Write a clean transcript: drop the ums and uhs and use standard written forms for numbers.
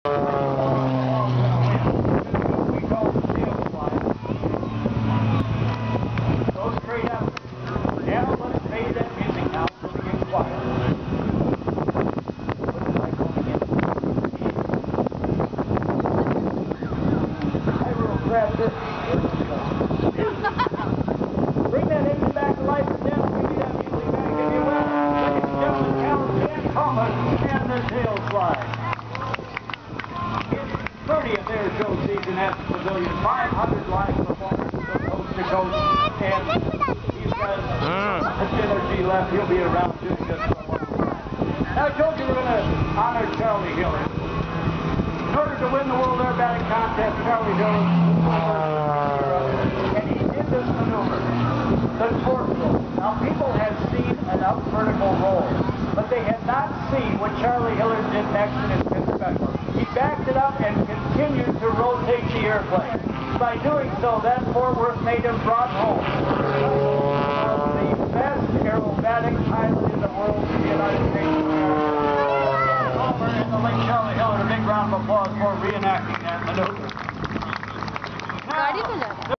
Bring that engine back to life and then we need that music back if you will. Ladies and gentlemen, Dallas-2 Thomas and the tail slide. His 30th air show season at the pavilion, 500 live performances from coast to coast, and he's got much energy left. He'll be around doing this for a long time. Now I told you we're going to honor Charlie Hiller. In order to win the World Aerobatic Contest, Charlie Hiller and he did this maneuver, the torque roll. Now people have seen an up vertical roll, but they had not seen what Charlie Hiller did next in his pit special. He backed it up and continued to rotate the airplane. By doing so, that Fort Worth native brought home the best aerobatic pilot in the world in the United States of America. And the late Charlie Hiller, a big round of applause for reenacting that maneuver. Now,